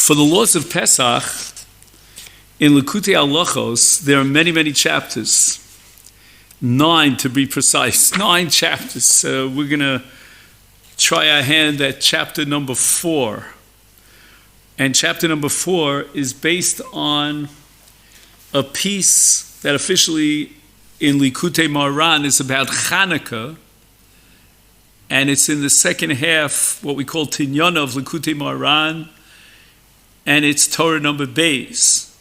For the laws of Pesach, in Likutei Halachot, there are many, many chapters. 9 to be precise, 9 chapters. So we're going to try our hand at chapter number 4. And chapter number 4 is based on a piece that officially in Likutei Moharan is about Chanukah, and it's in the second half, what we call Tinyana of Likutei Moharan, and it's Torah number Beis.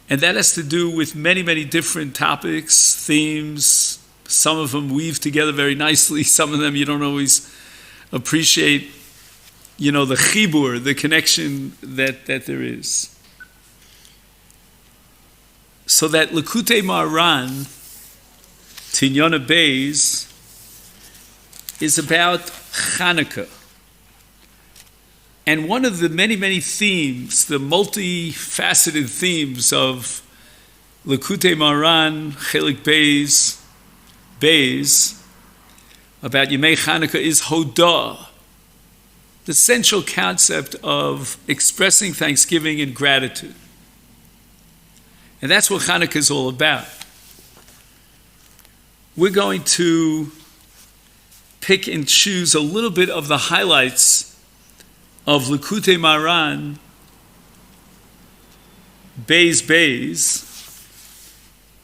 And that has to do with many, many different topics, themes. Some of them weave together very nicely. Some of them you don't always appreciate, the chibur, the connection that there is. So that Likutei Moharan, Tinyana Beis, is about Chanukah. And one of the many, many themes, the multifaceted themes of Likutei Moharan, Chelik Beis, about Yemei Chanukah is Hodah, the central concept of expressing thanksgiving and gratitude. And that's what Chanukah is all about. We're going to pick and choose a little bit of the highlights of Likutei Moharan, Beis,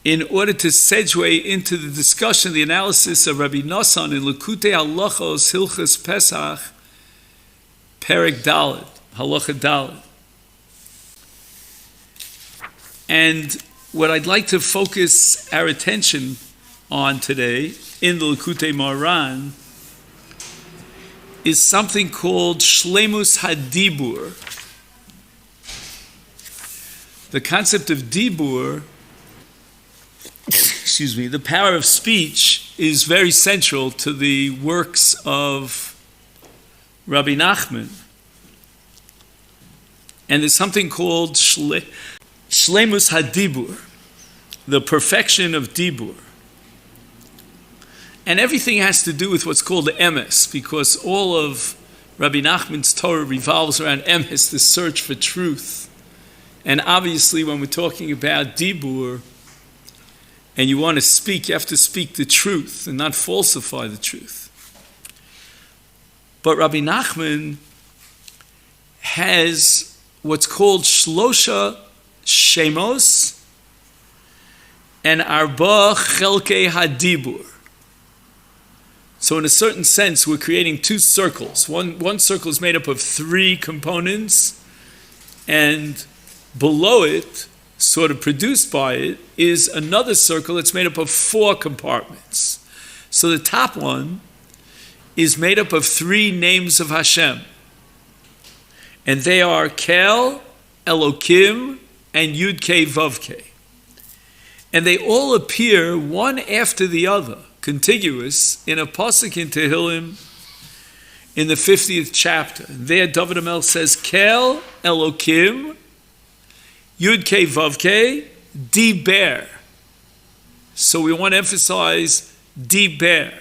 in order to segue into the discussion, the analysis of Rabbi Nosson in Likutei Halachot, Hilchos Pesach, Perek Dalet, Halacha Dalet. And what I'd like to focus our attention on today in the Likutei Moharan is something called Shleimus HaDibur. The concept of Dibur, the power of speech, is very central to the works of Rabbi Nachman. And there's something called Shleimus HaDibur, the perfection of Dibur. And everything has to do with what's called the emes, because all of Rabbi Nachman's Torah revolves around emes, the search for truth. And obviously when we're talking about dibur, and you want to speak, you have to speak the truth and not falsify the truth. But Rabbi Nachman has what's called Shlosha Shemos and Arba Chelkei HaDibur. So in a certain sense, we're creating 2 circles. One circle is made up of 3 components, and below it, sort of produced by it, is another circle that's made up of 4 compartments. So the top one is made up of 3 names of Hashem. And they are Kel, Elokim, and Yud-Kei Vav-Kei. And they all appear one after the other, contiguous, in a pasuk in Tehillim in the 50th chapter. There David HaMelech says, Kel Elokim, Yud-Kei Vav-Kei, Diber. So we want to emphasize Diber,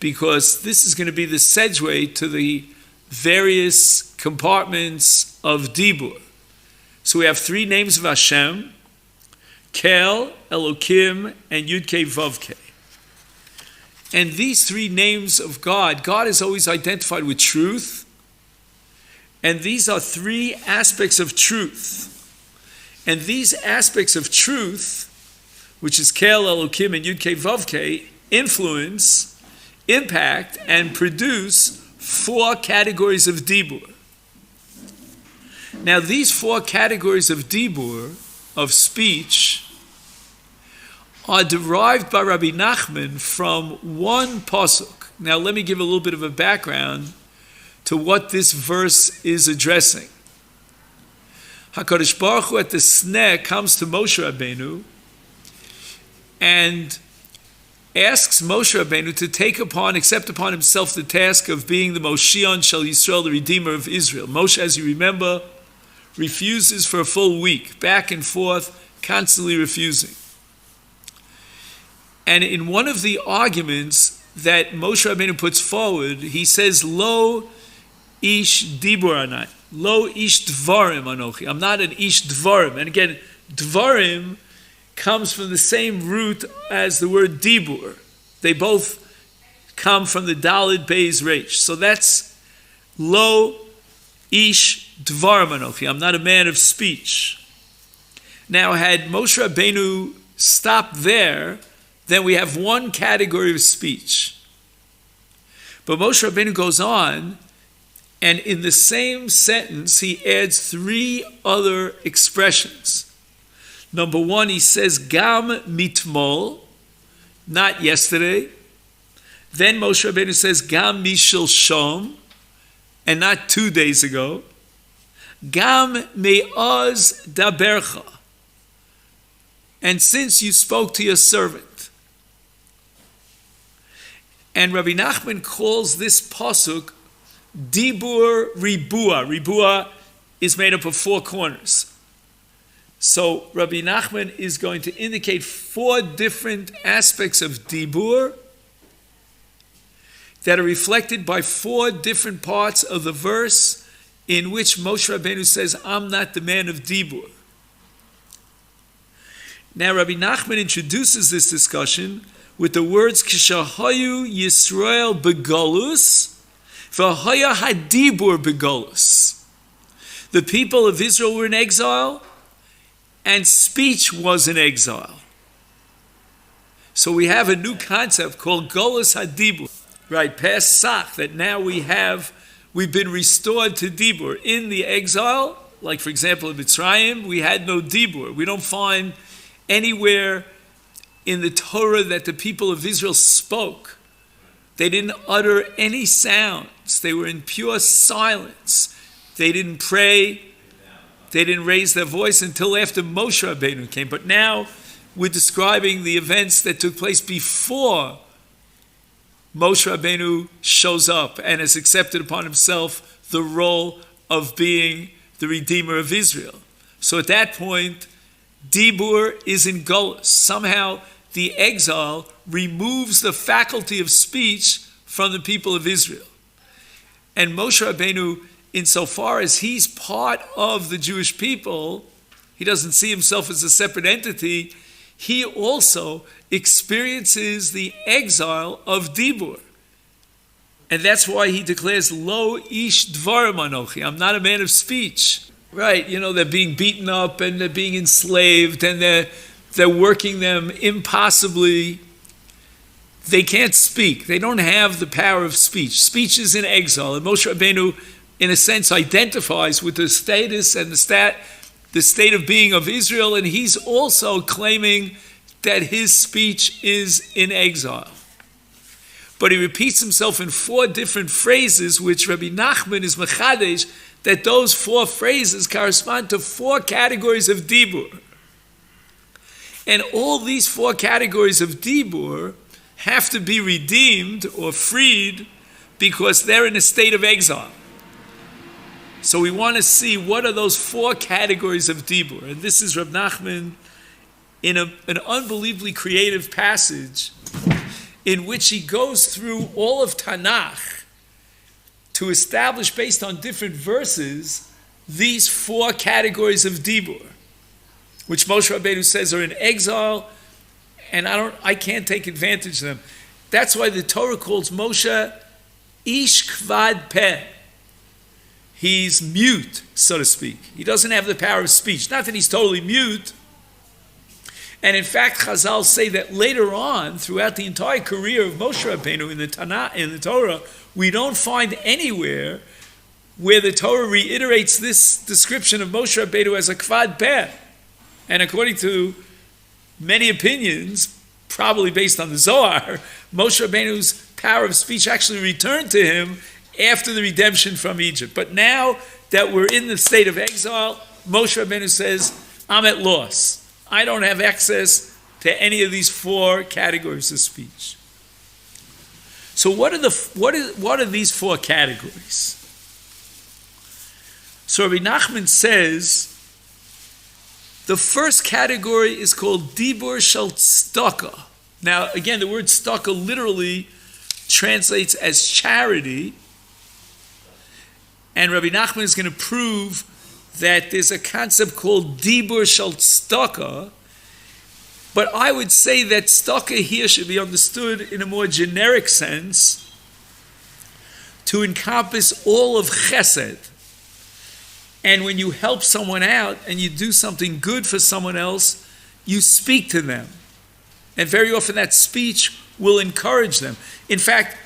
because this is going to be the segue to the various compartments of Dibur. So we have 3 names of Hashem, Kel, Elokim, and Yud-Kei Vav-Kei. And these 3 names of God is always identified with truth. And these are 3 aspects of truth. And these aspects of truth, which is Kel, Elokim, and Yud-Kei Vav-Kei, influence, impact, and produce 4 categories of Dibur. Now these 4 categories of Dibur, of speech, are derived by Rabbi Nachman from one pasuk. Now let me give a little bit of a background to what this verse is addressing. HaKadosh Baruch Hu at the sneh comes to Moshe Rabbeinu and asks Moshe Rabbeinu to accept upon himself the task of being the Moshiach Shel Yisrael, the Redeemer of Israel. Moshe, as you remember, refuses for a full week, back and forth, constantly refusing. And in one of the arguments that Moshe Rabbeinu puts forward, he says, Lo ish dibur Lo ish dvarim anochi. I'm not an ish dvarim. And again, dvarim comes from the same root as the word dibur. They both come from the Dalid Beis Reish. So that's lo ish dvarim anochi. I'm not a man of speech. Now, had Moshe Rabbeinu stopped there, then we have one category of speech. But Moshe Rabbeinu goes on, and in the same sentence, he adds 3 other expressions. Number 1, he says, Gam mitmol, not yesterday. Then Moshe Rabbeinu says, Gam mishilshom, and not 2 days ago. Gam me'oz dabercha, and since you spoke to your servant. And Rabbi Nachman calls this pasuk Dibur Ribua. Ribua is made up of 4 corners. So Rabbi Nachman is going to indicate 4 different aspects of Dibur that are reflected by 4 different parts of the verse in which Moshe Rabbeinu says, I'm not the man of Dibur. Now Rabbi Nachman introduces this discussion with the words Kishahayu Yisrael begolus, v'haya hadibur begolus. The people of Israel were in exile, and speech was in exile. So we have a new concept called golus hadibur, right? Pesach, that now we've been restored to dibur. In the exile, like for example in Mitzrayim, we had no dibur. We don't find anywhere in the Torah that the people of Israel spoke. They didn't utter any sounds. They were in pure silence. They didn't pray. They didn't raise their voice until after Moshe Rabbeinu came. But now we're describing the events that took place before Moshe Rabbeinu shows up and has accepted upon himself the role of being the Redeemer of Israel. So at that point, Dibur is in Golus. Somehow the exile removes the faculty of speech from the people of Israel. And Moshe Rabbeinu, insofar as he's part of the Jewish people, he doesn't see himself as a separate entity, he also experiences the exile of Dibur. And that's why he declares, Lo ish dvarim anochi, I'm not a man of speech. Right, they're being beaten up and they're being enslaved and they're working them impossibly. They can't speak. They don't have the power of speech. Speech is in exile. And Moshe Rabbeinu, in a sense, identifies with the status and the state of being of Israel, and he's also claiming that his speech is in exile. But he repeats himself in 4 different phrases, which Rabbi Nachman is mechadesh, that those 4 phrases correspond to 4 categories of dibur. And all these 4 categories of dibur have to be redeemed or freed because they're in a state of exile. So we want to see what are those 4 categories of dibur. And this is Reb Nachman in an unbelievably creative passage in which he goes through all of Tanakh to establish, based on different verses, these 4 categories of dibur, which Moshe Rabbeinu says are in exile, and I can't take advantage of them. That's why the Torah calls Moshe ish kvad peh. He's mute, so to speak. He doesn't have the power of speech. Not that he's totally mute. And in fact, Chazal say that later on, throughout the entire career of Moshe Rabbeinu in the Tanakh, in the Torah, we don't find anywhere where the Torah reiterates this description of Moshe Rabbeinu as a kvad peh. And according to many opinions, probably based on the Zohar, Moshe Rabbeinu's power of speech actually returned to him after the redemption from Egypt. But now that we're in the state of exile, Moshe Rabbeinu says, I'm at loss. I don't have access to any of these 4 categories of speech. So what are these 4 categories? So Rabbi Nachman says the first category is called Dibur Shel Tzedakah. Now again, the word tzedakah literally translates as charity. And Rabbi Nachman is going to prove that there's a concept called Dibur Shel Tzedakah, but I would say that tzedakah here should be understood in a more generic sense to encompass all of chesed. And when you help someone out and you do something good for someone else, you speak to them. And very often that speech will encourage them. In fact,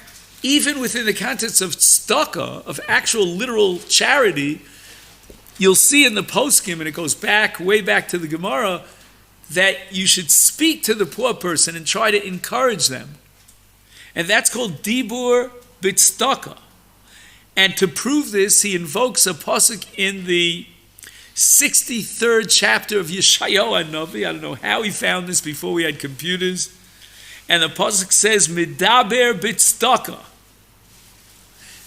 even within the context of tzedakah, of actual literal charity, you'll see in the poskim, and it goes back, way back to the Gemara, that you should speak to the poor person and try to encourage them. And that's called Dibur B'Tzedakah. And to prove this, he invokes a pasuk in the 63rd chapter of Yeshayahu HaNavi. I don't know how he found this before we had computers. And the pasuk says, Midaber B'Tzedakah.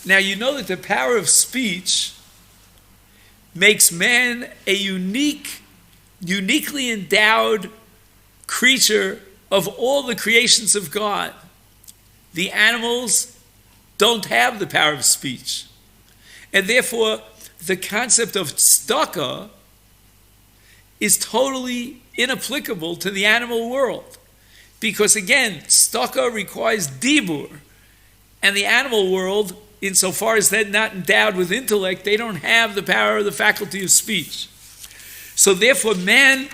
Now you know that the power of speech makes man a uniquely endowed creature of all the creations of God. The animals don't have the power of speech. And therefore, the concept of tzedakah is totally inapplicable to the animal world. Because again, tzedakah requires dibur. And the animal world, insofar as they're not endowed with intellect, they don't have the power or the faculty of speech. So therefore, man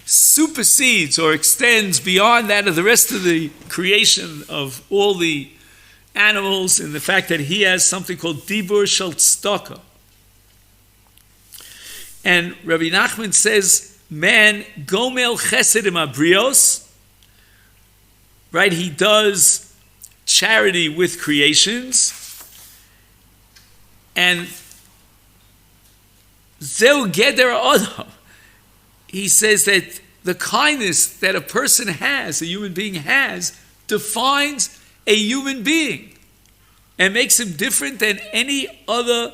supersedes or extends beyond that of the rest of the creation of all the animals in the fact that he has something called Dibur Shel Tzedakah. And Rabbi Nachman says, man, Gomel Chesed im Abrios, right? He does charity with creations, and Zeu Geder Adam. He says that the kindness that a person has, a human being has, defines a human being and makes him different than any other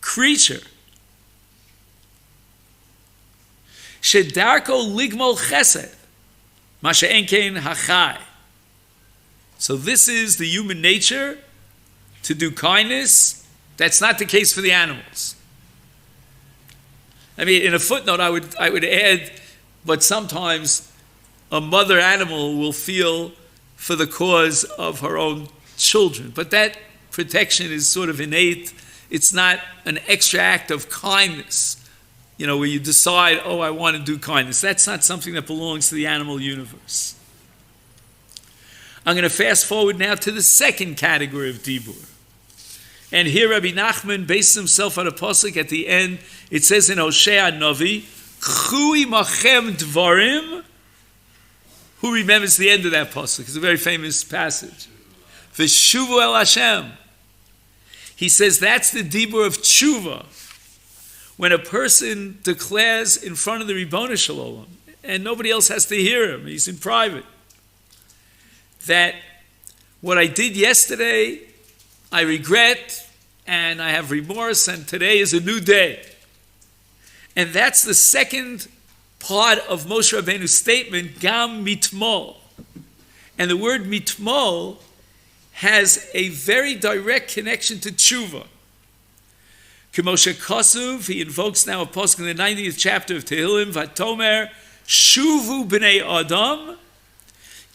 creature. Shedarko ligmol chesed, masha enkein hachai. So this is the human nature, to do kindness. That's not the case for the animals. I mean, in a footnote, I would add, but sometimes a mother animal will feel for the cause of her own children. But that protection is sort of innate. It's not an extra act of kindness, where you decide, oh, I want to do kindness. That's not something that belongs to the animal universe. I'm going to fast forward now to the second category of dibur. And here Rabbi Nachman bases himself on a pasuk at the end. It says in Hosea Navi, Chui machem dvarim. Who remembers the end of that pasuk? It's a very famous passage. V'shuvu el Hashem. He says that's the dibur of tshuva. When a person declares in front of the Ribono Shel Olam, and nobody else has to hear him, he's in private, that what I did yesterday, I regret, and I have remorse, and today is a new day. And that's the second part of Moshe Rabbeinu's statement, Gam mitmol. And the word mitmol has a very direct connection to tshuva. K'moshe Kosuv, he invokes now a pasuk in the 90th chapter of Tehillim, Vatomer, Shuvu b'nei Adam,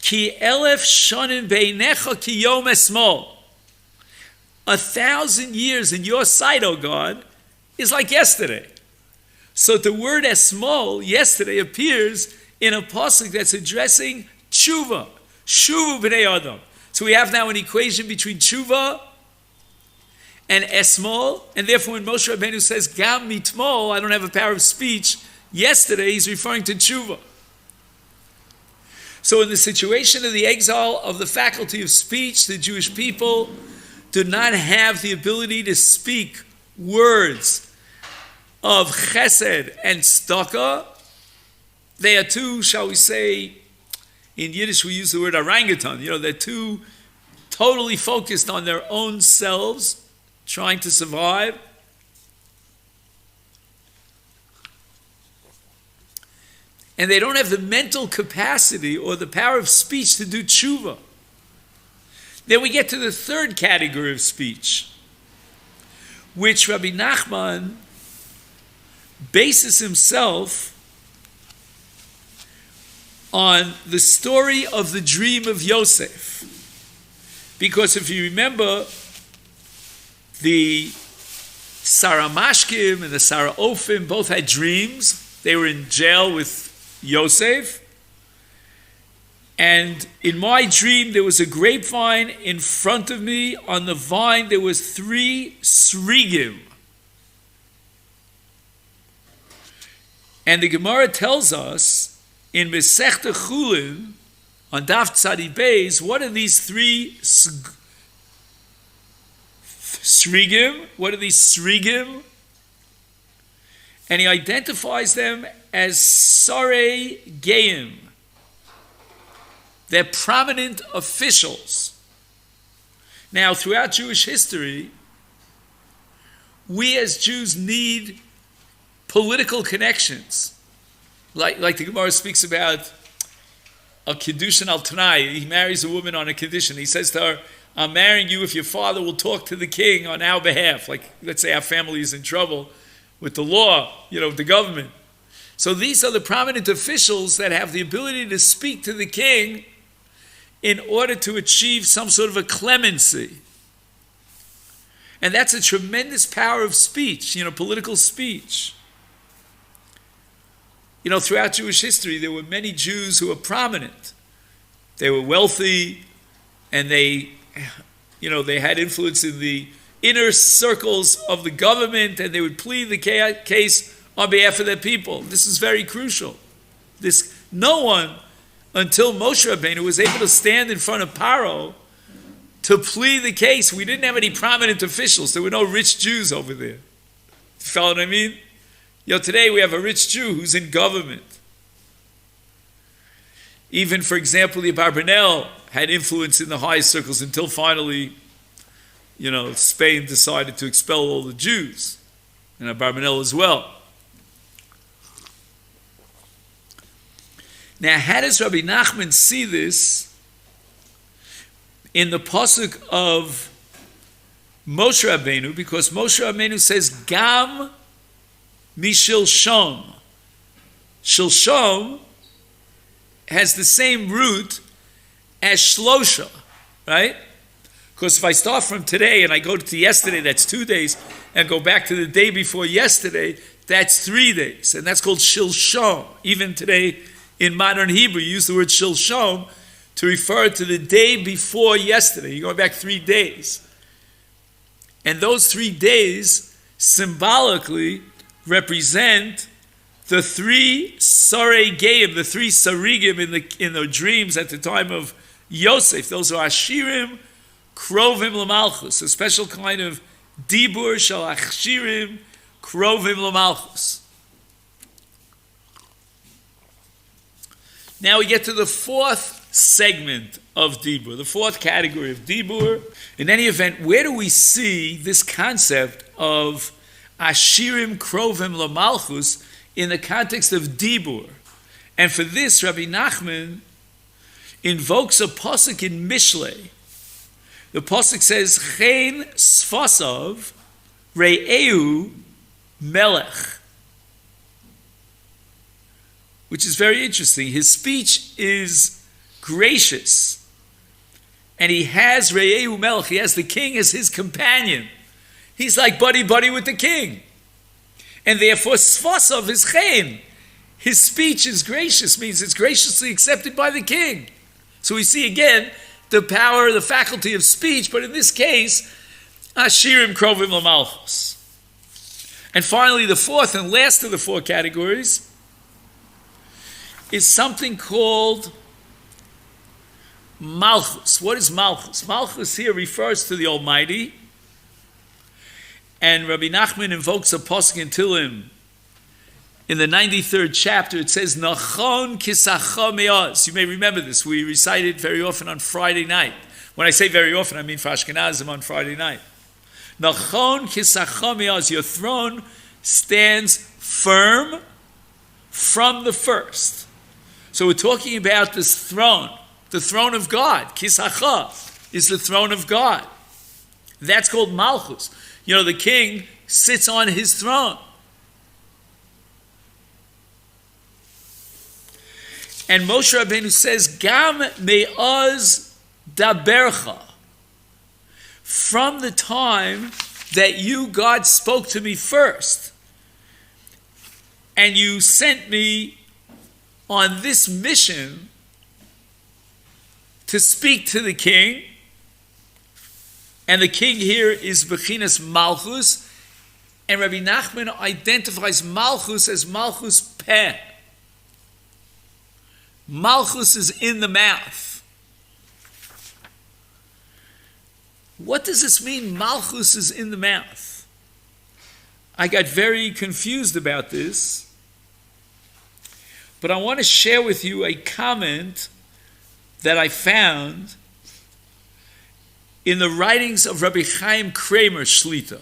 Ki elef shonin beinecha ki yom esmol. 1,000 years in your sight, O God, is like yesterday. So the word esmol, yesterday, appears in a pasuk that's addressing tshuva, shuvu b'nei Adam. So we have now an equation between tshuva and esmol, and therefore when Moshe Rabbeinu says gam mitmol, I don't have a power of speech, yesterday he's referring to tshuva. So in the situation of the exile of the faculty of speech, the Jewish people do not have the ability to speak words of chesed and tzedakah. They are too, shall we say, in Yiddish we use the word orangutan. They're too totally focused on their own selves, trying to survive. And they don't have the mental capacity or the power of speech to do tshuva. Then we get to the third category of speech, which Rabbi Nachman bases himself on the story of the dream of Yosef. Because if you remember, the Saramashkim and the Saraofim both had dreams. They were in jail with Yosef. And in my dream, there was a grapevine in front of me. On the vine, there was 3 srigim. And the Gemara tells us in Masechta Chulin, on Daf Tzadi Beis, what are these 3 srigim? What are these srigim? And he identifies them as sarei geim. They're prominent officials. Now, throughout Jewish history, we as Jews need political connections. Like the Gemara speaks about a kiddushin al tanai. He marries a woman on a condition. He says to her, I'm marrying you if your father will talk to the king on our behalf. Like, let's say our family is in trouble with the law, the government. So these are the prominent officials that have the ability to speak to the king in order to achieve some sort of a clemency. And that's a tremendous power of speech, political speech. Throughout Jewish history, there were many Jews who were prominent. They were wealthy, and they had influence in the inner circles of the government, and they would plead the case on behalf of their people. This is very crucial. No one, until Moshe Rabbeinu, was able to stand in front of Paro to plead the case. We didn't have any prominent officials. There were no rich Jews over there. You follow what I mean? Today we have a rich Jew who's in government. Even, for example, the Abarbanel had influence in the highest circles until finally, Spain decided to expel all the Jews, and Abarbanel as well. Now, how does Rabbi Nachman see this in the pasuk of Moshe Rabbeinu? Because Moshe Rabbeinu says, Gam mishilshom. Shilshom has the same root as shlosha, right? Because if I start from today and I go to yesterday, that's 2 days, and go back to the day before yesterday, that's 3 days. And that's called shilshom. Even today, in modern Hebrew, you use the word shilshom to refer to the day before yesterday. You're going back 3 days. And those 3 days symbolically represent the 3 sarei geim, the 3 sarigim in the dreams at the time of Yosef. Those are ashirim, krovim l'malchus, a special kind of dibur shel ashirim, krovim l'malchus. Now we get to the 4th segment of dibur, the 4th category of dibur. In any event, where do we see this concept of ashirim, krovim l'malchus in the context of dibur? And for this, Rabbi Nachman invokes a pasuk in Mishlei. The pasuk says, Chen sfasav re'eu melech, which is very interesting. His speech is gracious, and he has re'eu melech. He has the king as his companion. He's like buddy with the king. And therefore, sfasav is chen. His speech is gracious, means it's graciously accepted by the king. So we see again the power, the faculty of speech, but in this case, ashirim krovim l'malchus. And finally, the 4th and last of the 4 categories is something called malchus. What is malchus? Malchus here refers to the Almighty. And Rabbi Nachman invokes a pasuk in Tehillim. In the 93rd chapter, it says, Nachon kisacha me'az. You may remember this. We recite it very often on Friday night. When I say very often, I mean for Ashkenazim on Friday night. Nachon kisacha me'az. Your throne stands firm from the first. So we're talking about this throne, the throne of God. Kisacha is the throne of God. That's called Malchus. the king sits on his throne. And Moshe Rabbeinu says, Gam me'oz dabercha. From the time that you, God, spoke to me first, and you sent me on this mission to speak to the king, and the king here is Bechinas Malchus, and Rabbi Nachman identifies Malchus as Malchus Peh. Malchus is in the mouth. What does this mean, Malchus is in the mouth? I got very confused about this, but I want to share with you a comment that I found in the writings of Rabbi Chaim Kramer Shlita.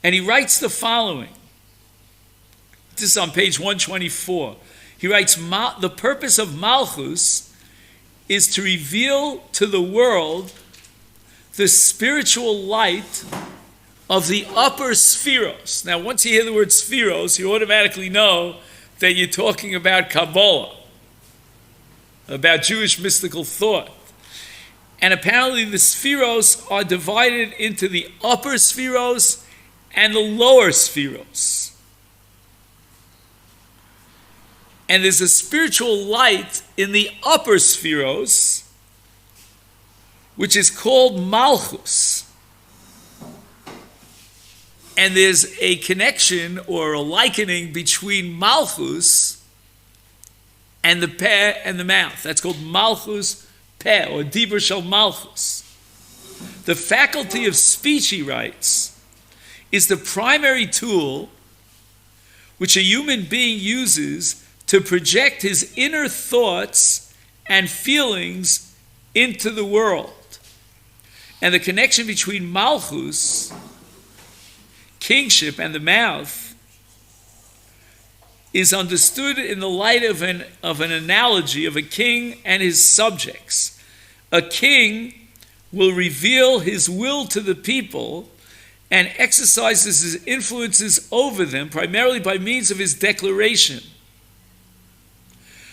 And he writes the following. This is on page 124. He writes, the purpose of Malchus is to reveal to the world the spiritual light of the upper spheros. Now, once you hear the word spheros, you automatically know that you're talking about Kabbalah, about Jewish mystical thought. And apparently the spheros are divided into the upper spheros and the lower spheros. And there's a spiritual light in the upper spheros, which is called Malchus. And there's a connection or a likening between Malchus and the Peh and the mouth. That's called Malchus Peh, or Dibur Shel Malchus. The faculty of speech, he writes, is the primary tool which a human being uses to project his inner thoughts and feelings into the world. And the connection between Malchus, kingship, and the mouth is understood in the light of an analogy of a king and his subjects. A king will reveal his will to the people and exercises his influences over them primarily by means of his declaration.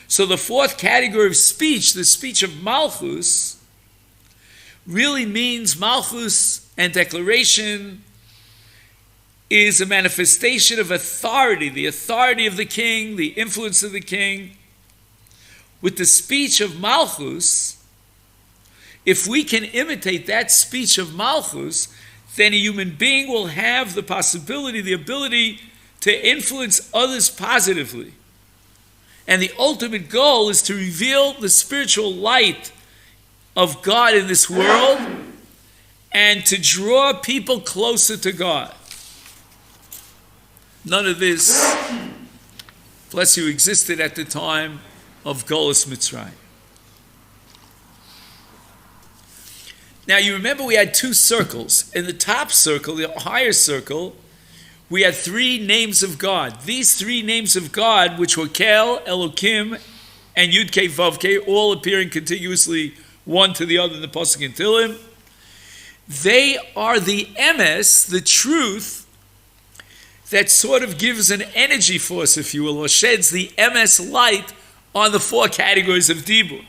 So the fourth category of speech, the speech of Malchus, really means Malchus and declaration is a manifestation of authority, the authority of the king, the influence of the king. With the speech of Malchus, if we can imitate that speech of Malchus, then a human being will have the possibility, the ability to influence others positively. And the ultimate goal is to reveal the spiritual light of God in this world and to draw people closer to God. None of this, bless you, existed at the time of Golus Mitzrayim. Now you remember we had two circles. In the top circle, the higher circle, we had three names of God. These three names of God, which were Kel, Elokim, and Yud-Kei Vav-Kei, all appearing contiguously one to the other in the Pasuk in Tehillim, they are the emes, the truth, that sort of gives an energy force, if you will, or sheds the emes light on the four categories of Dibur.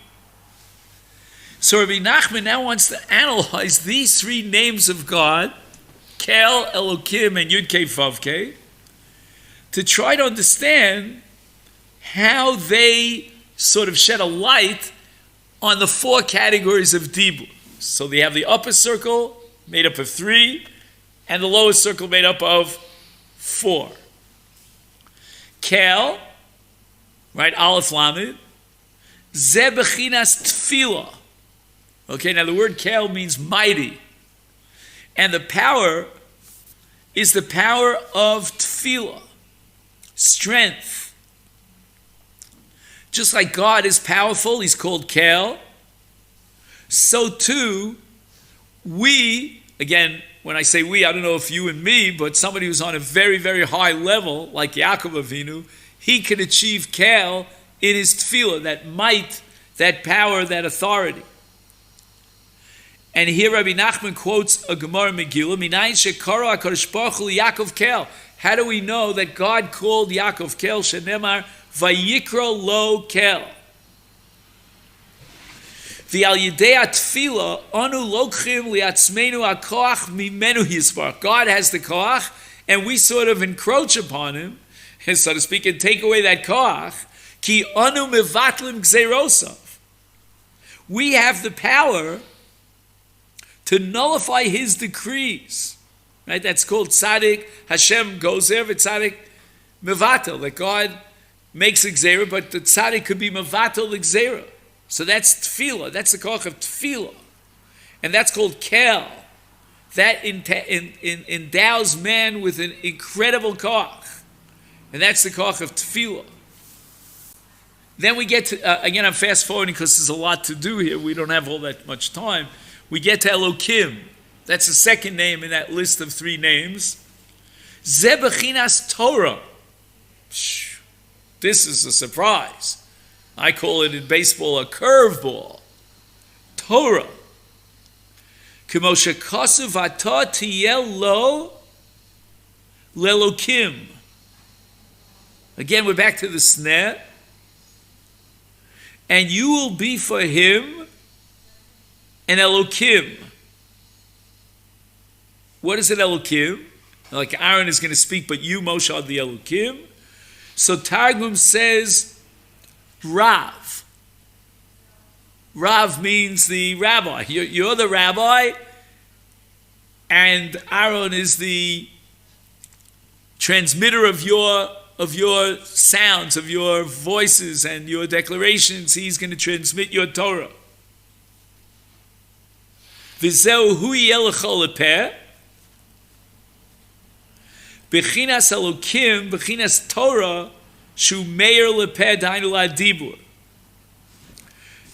So Rabbi Nachman now wants to analyze these three names of God, Kel, Elokim, and Yud-Kei Vav-Kei, to try to understand how they sort of shed a light on the four categories of Dibur. So they have the upper circle made up of three, and the lower circle made up of four. Kel, right, Aleph Lamed, Ze Bechinas Tefillah. Okay, now the word Kel means mighty. And the power is the power of tefillah, strength. Just like God is powerful, he's called Kel. So too, we, again, when I say we, I don't know if you and me, but somebody who's on a very, very high level, like Yaakov Avinu, he can achieve Kel in his tefillah, that might, that power, that authority. And here Rabbi Nachman quotes a Gemara Megillah, Minayin shekara HaKadosh Baruch Hu Yaakov Kel. How do we know that God called Yaakov Kel? Shenemar Vayikra Lo Kel. V'al yidei atfila anu lokchim liatzmeinu hakoach mimenu yisbarach. God has the koach, and we sort of encroach upon him, and so to speak, and take away that koach. Ki anu mevatlim gzeirosav. We have the power to nullify his decrees. Right? That's called tzaddik. Hashem goes there, but tzaddik mevatel. That God makes a gzeira, but the tzaddik could be mevatel the gzeira. So that's tefillah. That's the koach of tefillah. And that's called kel. That endows man with an incredible koach. And that's the koach of tefillah. Then we get to, again, I'm fast forwarding because there's a lot to do here. We don't have all that much time. We get to Elokim. That's the second name in that list of three names. Ze bechinas Torah. This is a surprise. I call it in baseball a curveball. Torah. K'mo shekasuv ata tiyel lo lelokim. Again, we're back to the sneh. And you will be for him an Elokim. What is an Elokim? Like Aaron is going to speak, but you, Moshe, are the Elokim. So Targum says Rav. Rav means the rabbi. You're the rabbi, and Aaron is the transmitter of your sounds, of your voices and your declarations. He's going to transmit your Torah. V'zeu hu yelecha lepeh. Bechinas Elokim, bechinas Torah, shu meir lepeh dainu la'dibur.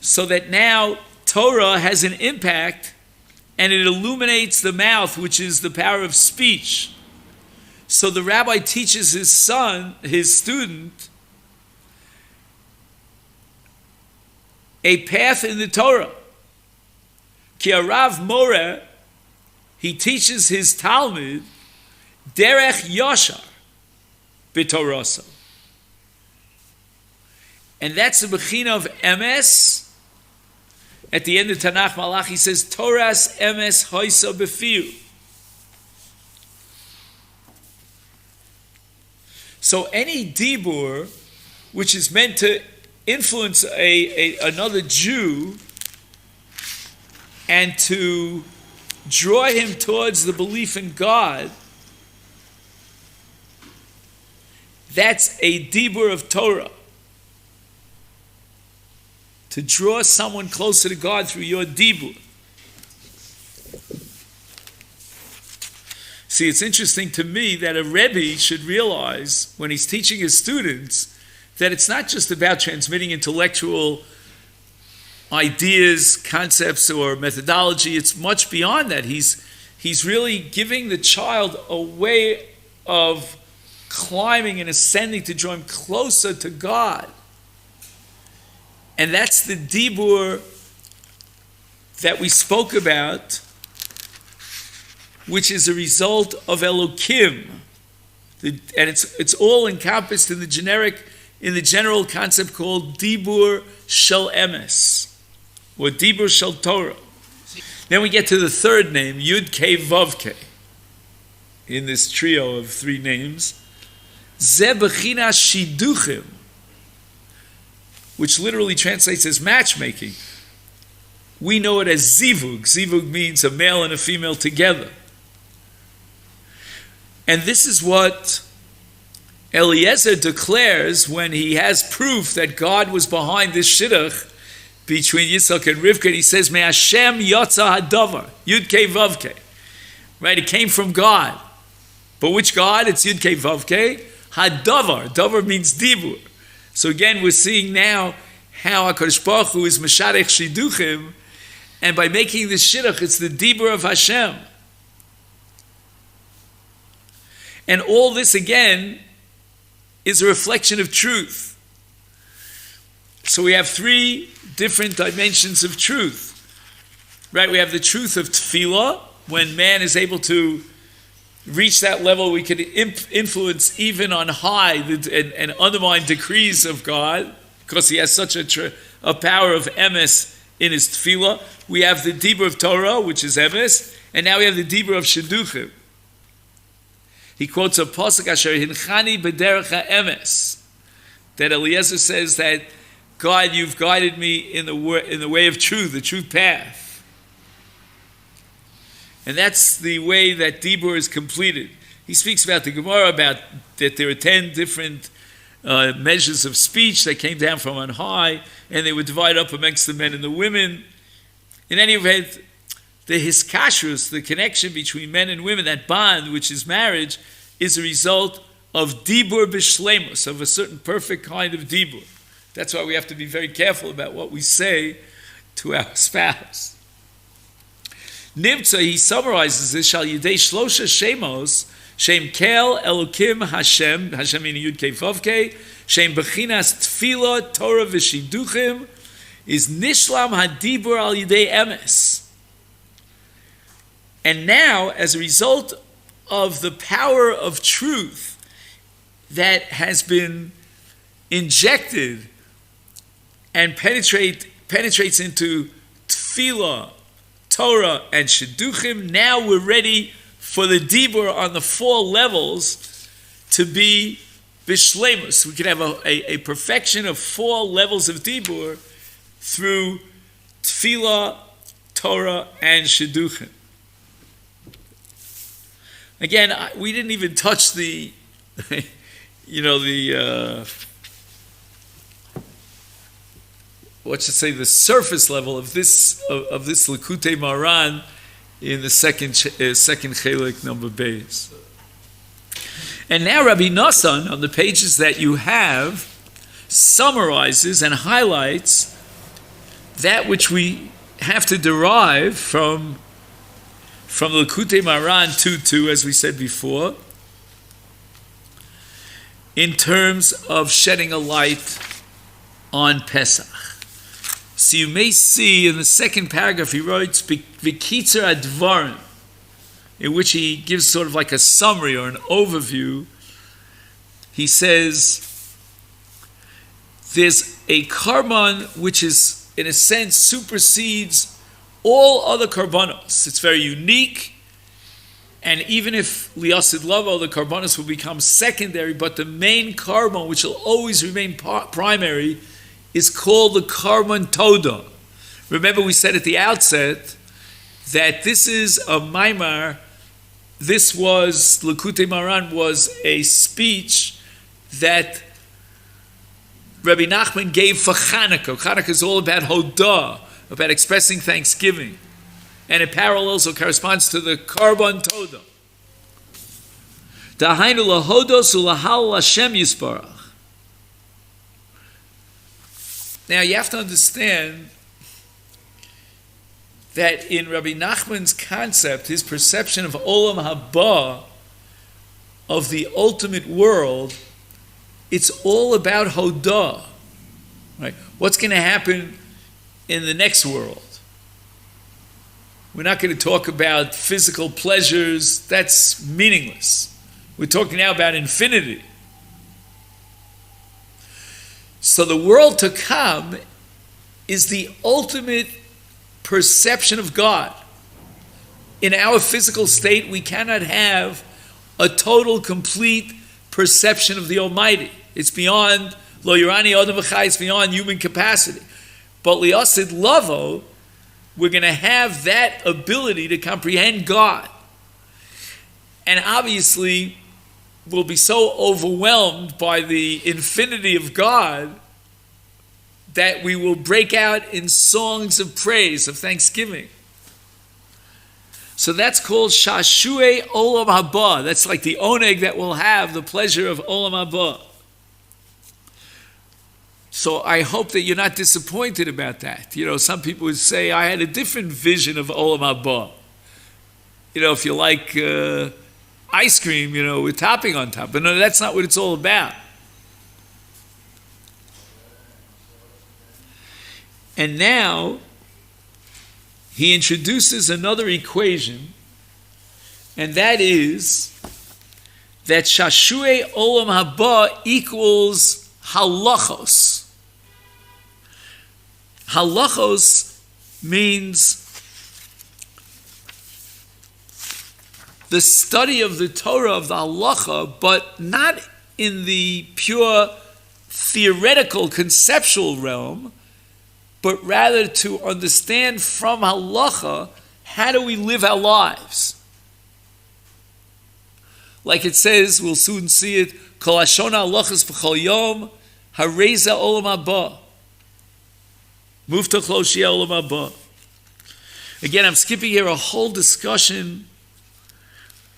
So that now Torah has an impact and it illuminates the mouth, which is the power of speech. So the rabbi teaches his son, his student, a path in the Torah. Ki arav moreh, he teaches his Talmud, derech yashar b'torasa. And that's the bechina of emes. At the end of Tanakh Malachi says, Toras emes hoisa b'fiu. So any dibur, which is meant to influence another Jew and to draw him towards the belief in God, that's a dibur of Torah. To draw someone closer to God through your dibur. See, it's interesting to me that a Rebbe should realize when he's teaching his students that it's not just about transmitting intellectual ideas, concepts, or methodology. It's much beyond that. He's really giving the child a way of climbing and ascending to draw him closer to God. And that's the dibur that we spoke about, which is a result of Elokim. And it's all encompassed in the general concept called Dibur Shel Emes, or Dibur Shel Torah. Then we get to the third name, Yud Kei Vav Kei, in this trio of three names. Ze Bechinas Shiduchim, which literally translates as matchmaking. We know it as Zivug. Zivug means a male and a female together. And this is what Eliezer declares when he has proof that God was behind this shidduch between Yitzchak and Rivka. He says, "Me Hashem yotza hadavar, Yud Kei Vav Kei." Right, it came from God. But which God? It's Yud Kei Vav Kei. Hadavar. Davar means dibur. So again, we're seeing now how HaKadosh Baruch Hu is Mesharech Shiduchim, and by making this shidduch, it's the dibur of Hashem. And all this, again, is a reflection of truth. So we have three different dimensions of truth. Right, we have the truth of tefillah. When man is able to reach that level, we can influence even on high and undermine decrees of God, because he has such a power of emes in his tefillah. We have the dibur of Torah, which is emes, and now we have the dibur of shidduchim. He quotes a pasuk, asher hinchani b'derech ha'emes, that Eliezer says that God, you've guided me in the way of truth, the truth path. And that's the way that dibur is completed. He speaks about the Gemara, about that there are 10 different measures of speech that came down from on high, and they were divided up amongst the men and the women. In any event, the hiskashrus, the connection between men and women, that bond, which is marriage, is a result of dibur b'shleimus, of a certain perfect kind of dibur. That's why we have to be very careful about what we say to our spouse. Nimtza, he summarizes this, shal yidei shlosha shemos, shem kel elokim Hashem, Hashem in Yud Kei Vav Kei, shem bechinas tefillah, Torah v'shiduchim, is nishlam hadibur al yidei emes. And now, as a result of the power of truth that has been injected and penetrates into tefillah, Torah, and shidduchim, now we're ready for the dibur on the 4 levels to be bishleimus. We can have a perfection of 4 levels of dibur through tefillah, Torah, and shidduchim. Again, we didn't even touch the, the surface level of this Likutei Maran in the second chelik number base. And now Rabbi Nosson, on the pages that you have, summarizes and highlights that which we have to derive from Likutei Maran 2.2, as we said before, in terms of shedding a light on Pesach. So you may see in the second paragraph he writes V'kitzer advarim, in which he gives sort of like a summary or an overview. He says there's a carbon which is, in a sense, supersedes all other karbanos. It's very unique, and even if liasid lavo, the karbanos will become secondary, but the main carbon, which will always remain primary, is called the carbon toda. Remember, we said at the outset that this is a maimar. This was, Likutei Maran was a speech that Rabbi Nachman gave for Chanukah. Chanukah is all about hodah, about expressing thanksgiving. And it parallels or corresponds to the carbon toda. Dahainu lahodos ulahal Hashem yisparach. Now you have to understand that in Rabbi Nachman's concept, his perception of Olam Haba, of the ultimate world, it's all about Hodah. Right? What's going to happen in the next world? We're not going to talk about physical pleasures. That's meaningless. We're talking now about infinity. So the world to come is the ultimate perception of God. In our physical state, we cannot have a total, complete perception of the Almighty. It's beyond lo yirani adam v'chai, it's beyond human capacity. But liasid lavo, we're going to have that ability to comprehend God. And obviously, we'll be so overwhelmed by the infinity of God that we will break out in songs of praise, of thanksgiving. So that's called Shashue Olam Haba. That's like the oneg that will have the pleasure of Olam Haba. So I hope that you're not disappointed about that. Some people would say, I had a different vision of Olam Haba. If you like ice cream, with topping on top. But no, that's not what it's all about. And now, he introduces another equation, and that is that Shashuei Olam Haba equals halachos. Halachos means the study of the Torah, of the halacha, but not in the pure theoretical, conceptual realm, but rather to understand from halacha, how do we live our lives? Like it says, we'll soon see it, Kol hashona halachas v'chol yom, hareza olam haba. Muftach lo sheyeh olam haba. Again, I'm skipping here a whole discussion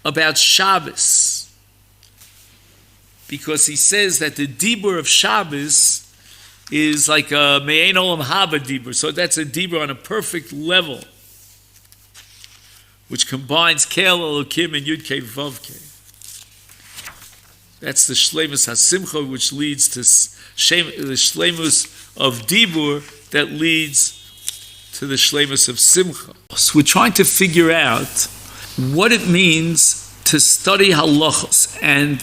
about Shabbos, because he says that the dibur of Shabbos is like a me'ein olam haba dibur, so that's a dibur on a perfect level, which combines Kel Elokim and Yud Kei Vav Kei. That's the shleimus hasimcha, which leads to the shleimus of dibur that leads to the shleimus of simcha. So we're trying to figure out what it means to study halachos, and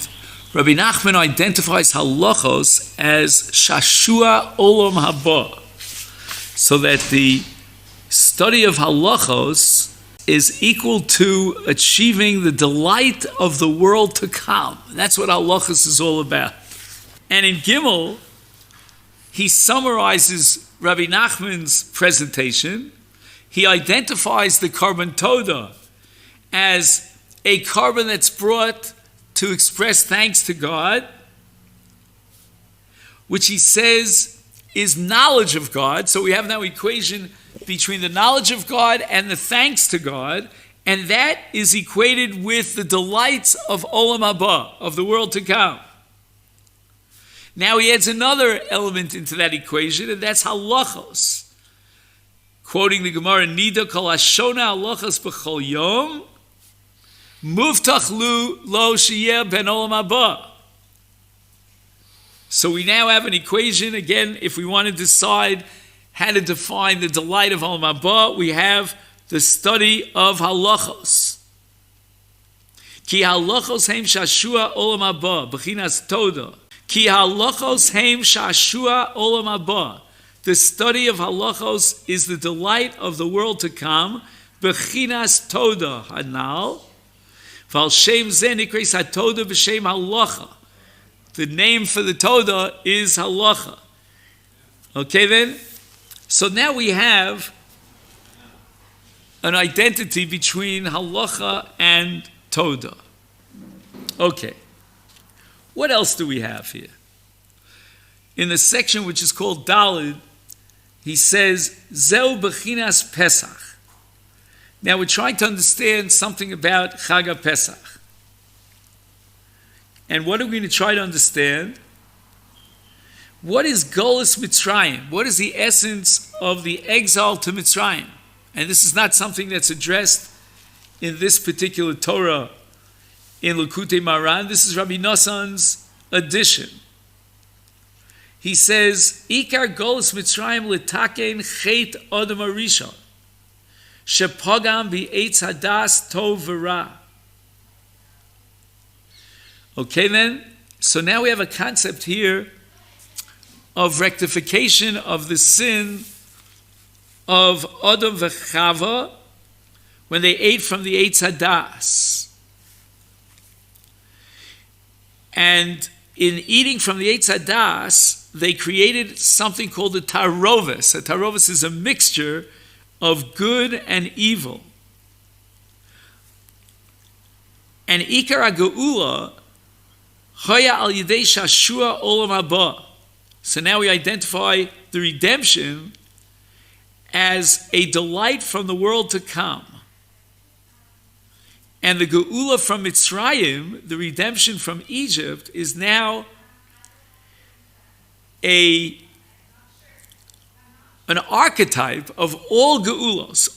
Rabbi Nachman identifies halachos as shashua olam haba, so that the study of halachos is equal to achieving the delight of the world to come. That's what halachos is all about. And in Gimel, he summarizes Rabbi Nachman's presentation. He identifies the carbon toda as a carbon that's brought to express thanks to God, which he says is knowledge of God. So we have now equation between the knowledge of God and the thanks to God, and that is equated with the delights of Olam Haba, of the world to come. Now he adds another element into that equation, and that's halachos. Quoting the Gemara, Nida kol hashona halachos b'chol yom, muftach lo sheyeh ben Olam Haba. So we now have an equation. Again, if we want to decide how to define the delight of Olam Haba, we have the study of halachos. Ki halachos heim shashua olam haba, b'chinas toda. Ki halachos heim shashua olam haba. The study of halachos is the delight of the world to come, b'chinas toda hanal. Val shem zeh nikreis hatoda b'shem halacha. The name for the toda is halacha. Okay then? So now we have an identity between halacha and toda. Okay. What else do we have here? In the section which is called Dalid, he says, Zeu b'chinas Pesach. Now we're trying to understand something about Chag Pesach. And what are we going to try to understand? What is Golus Mitzrayim? What is the essence of the exile to Mitzrayim? And this is not something that's addressed in this particular Torah in Likutei Maran. This is Rabbi Noson's addition. He says, Ikar Golus Mitzrayim litaken chet Adam Arishon, shepagam bi'etz hadas tov v'ra. Okay then, so now we have a concept here of rectification of the sin of Adam v'Chava when they ate from the Eitz Hadas. And in eating from the Eitz Hadas, they created something called a tarovis. A tarovis is a mixture of good and evil. And Ikar HaGeula Chaya al yidei shashua olam haba. So now we identify the redemption as a delight from the world to come. And the geula from Mitzrayim, the redemption from Egypt, is now an archetype of all geulos.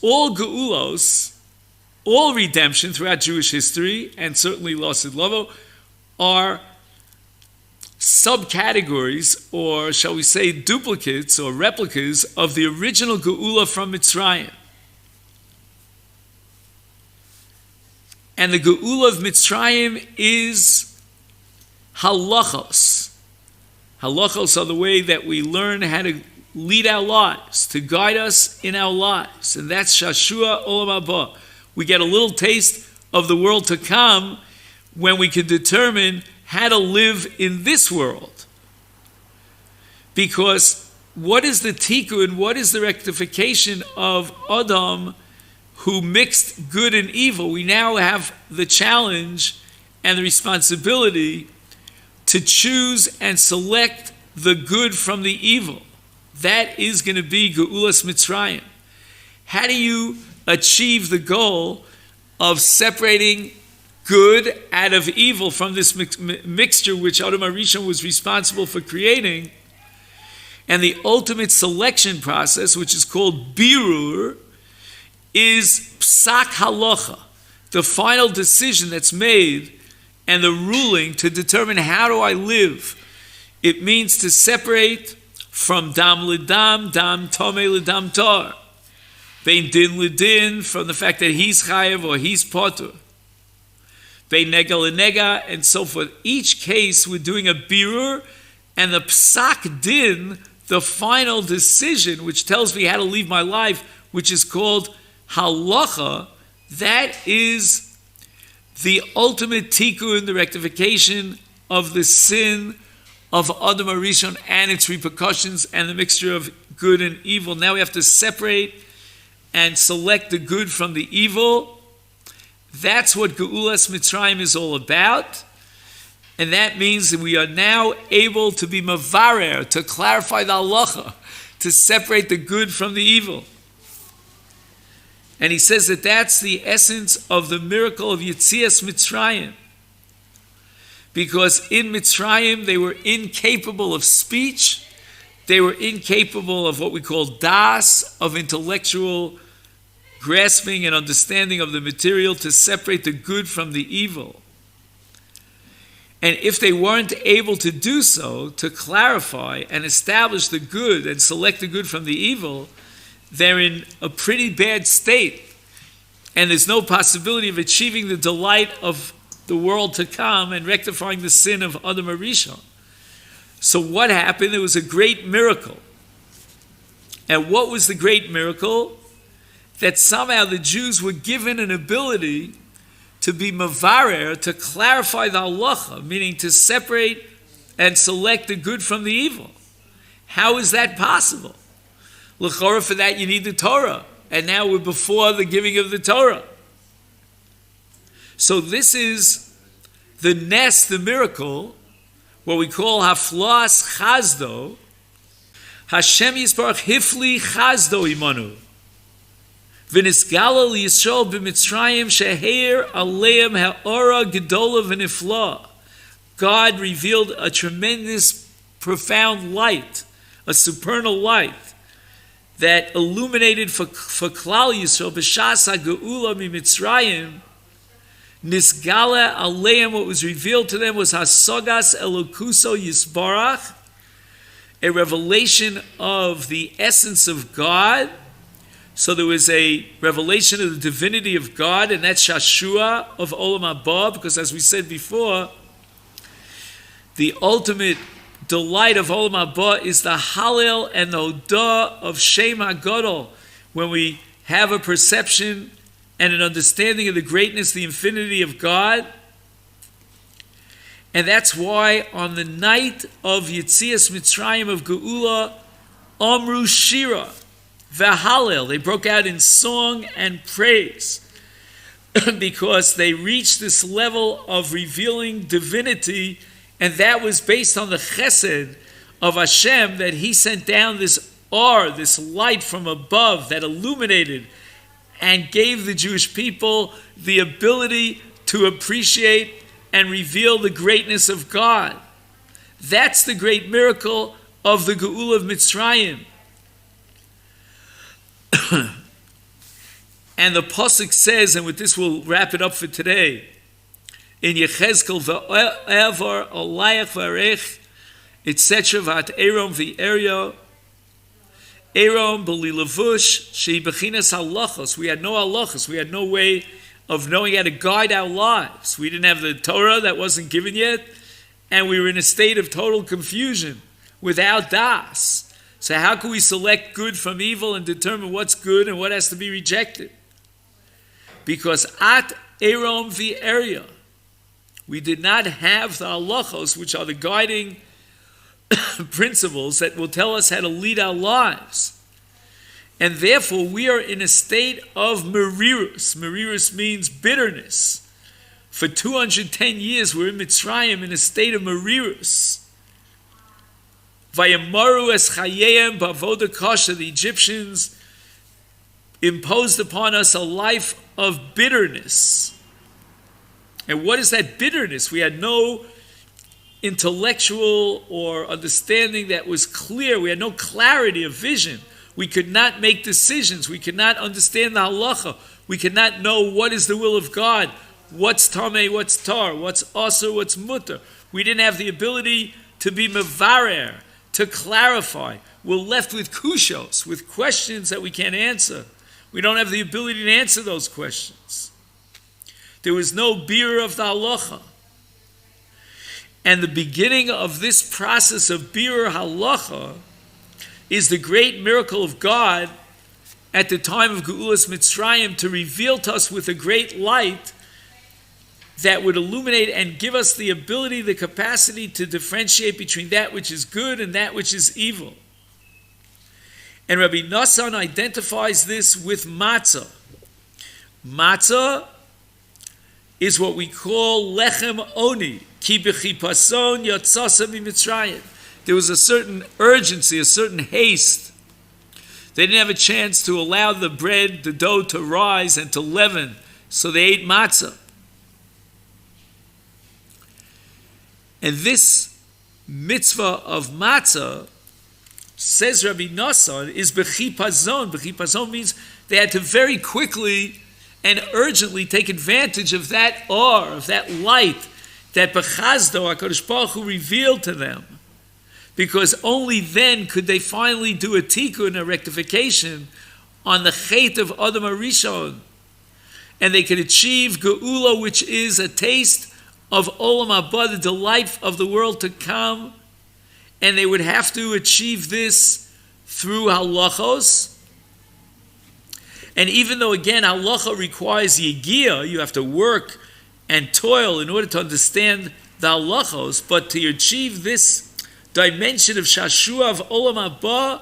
All redemption throughout Jewish history, and certainly Lasid Lovo, are subcategories, or shall we say duplicates or replicas of the original Geula from Mitzrayim. And the Geula of Mitzrayim is halachos. Halachos are the way that we learn how to lead our lives, to guide us in our lives. And that's Shashua Olam Haba. We get a little taste of the world to come when we can determine how to live in this world. Because what is the tikkun, what is the rectification of Adam who mixed good and evil? We now have the challenge and the responsibility to choose and select the good from the evil. That is going to be Geulas Mitzrayim. How do you achieve the goal of separating good out of evil from this mixture which Adam HaRishon was responsible for creating? And the ultimate selection process, which is called birur, is psak halacha, the final decision that's made and the ruling to determine how do I live. It means to separate from dam lidam, dam tomei lidam tar, bein din lidin, from the fact that he's chayev or he's potur, bein nega lenega, and so forth. Each case we're doing a birur, and the psak din, the final decision, which tells me how to live my life, which is called halacha, that is the ultimate tikkun, the rectification of the sin of Adam HaRishon and its repercussions and the mixture of good and evil. Now we have to separate and select the good from the evil. That's what Geulas Mitzrayim is all about. And that means that we are now able to be mavarer, to clarify the halacha, to separate the good from the evil. And he says that that's the essence of the miracle of Yetzias Mitzrayim. Because in Mitzrayim they were incapable of speech, they were incapable of what we call das, of intellectual grasping and understanding of the material, to separate the good from the evil. And if they weren't able to do so, to clarify and establish the good and select the good from the evil, they're in a pretty bad state. And there's no possibility of achieving the delight of the world to come and rectifying the sin of Adam HaRishon. So what happened? There was a great miracle. And what was the great miracle? That somehow the Jews were given an ability to be mavarer, to clarify the halacha, meaning to separate and select the good from the evil. How is that possible? L'chora, for that you need the Torah. And now we're before the giving of the Torah. So this is the nest, the miracle, what we call haflas chazdo. Hashem Yisbarach hifli chazdo imanu. V'nisgala liyisrael b'mitzrayim sheheir aleim ha'ora gedola v'nifla. God revealed a tremendous, profound light, a supernal light, that illuminated for Klal Yisrael b'shas ha'geula mi'mitzrayim. Nisgala aleim, what was revealed to them was hasogas elokuso yisbarach, a revelation of the essence of God. So there was a revelation of the divinity of God, and that's Shashua of Olam Haba, because as we said before, the ultimate delight of Olam Haba is the Hallel and the Hodah of Shem HaGadol, when we have a perception and an understanding of the greatness, the infinity of God. And that's why on the night of Yetzias Mitzrayim of Geula, Amru Shira, V'Hallel, they broke out in song and praise, because they reached this level of revealing divinity, and that was based on the chesed of Hashem, that He sent down this or, this light from above that illuminated and gave the Jewish people the ability to appreciate and reveal the greatness of God. That's the great miracle of the Geula of Mitzrayim. And the Pasuk says, and with this we'll wrap it up for today, in Yechezkel, V'evar olayach v'arech, etc. V'at erom v'erio, erom b'li levush, she'i bechinas halachos. We had no halachos, we had no way of knowing how to guide our lives. We didn't have the Torah, that wasn't given yet, and we were in a state of total confusion without das. So how can we select good from evil and determine what's good and what has to be rejected? Because at Erom v'Eria, we did not have the halachos, which are the guiding principles that will tell us how to lead our lives. And therefore, we are in a state of merirus. Merirus means bitterness. For 210 years, we're in Mitzrayim in a state of merirus. Vayamaru es chayeyem b'avoda kasha. The Egyptians imposed upon us a life of bitterness. And what is that bitterness? We had no intellectual or understanding that was clear. We had no clarity of vision. We could not make decisions. We could not understand the halacha. We could not know what is the will of God. What's tameh, what's tar, what's asur, what's mutter. We didn't have the ability to be mevarer, to clarify. We're left with kushos, with questions that we can't answer. We don't have the ability to answer those questions. There was no beer of the halacha. And the beginning of this process of beer halacha is the great miracle of God at the time of Geulas Mitzrayim to reveal to us with a great light that would illuminate and give us the ability, the capacity to differentiate between that which is good and that which is evil. And Rabbi Nassan identifies this with matzah. Matzah is what we call lechem oni, ki b'chipason yatzasa miMitzrayim. There was a certain urgency, a certain haste. They didn't have a chance to allow the bread, the dough to rise and to leaven, so they ate matzah. And this mitzvah of matzah, says Rabbi Nassan, is b'chipazon. B'chipazon means they had to very quickly and urgently take advantage of that or, of that light that b'chazdo, HaKadosh Baruch Hu revealed to them. Because only then could they finally do a tikkun, a rectification, on the chet of Adam HaRishon. And they could achieve geula, which is a taste of Olam Haba, the delight of the world to come. And they would have to achieve this through halachos. And even though, again, halacha requires yigiyah, you have to work and toil in order to understand the halachos, but to achieve this dimension of shashua, of Olam Haba,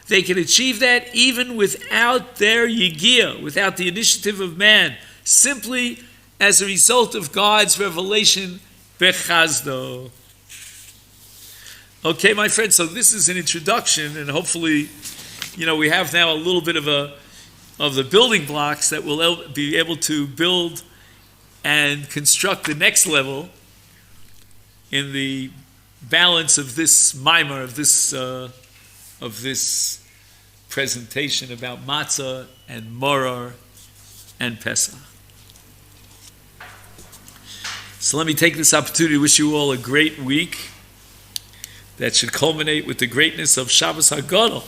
they can achieve that even without their yigiyah, without the initiative of man, simply as a result of God's revelation, bechazdo. Okay, my friends, so this is an introduction, and hopefully, we have now a little bit of the building blocks that we'll be able to build and construct the next level in the balance of this mimer, of this presentation about matzah and morar and Pesach. So let me take this opportunity to wish you all a great week that should culminate with the greatness of Shabbos HaGadol.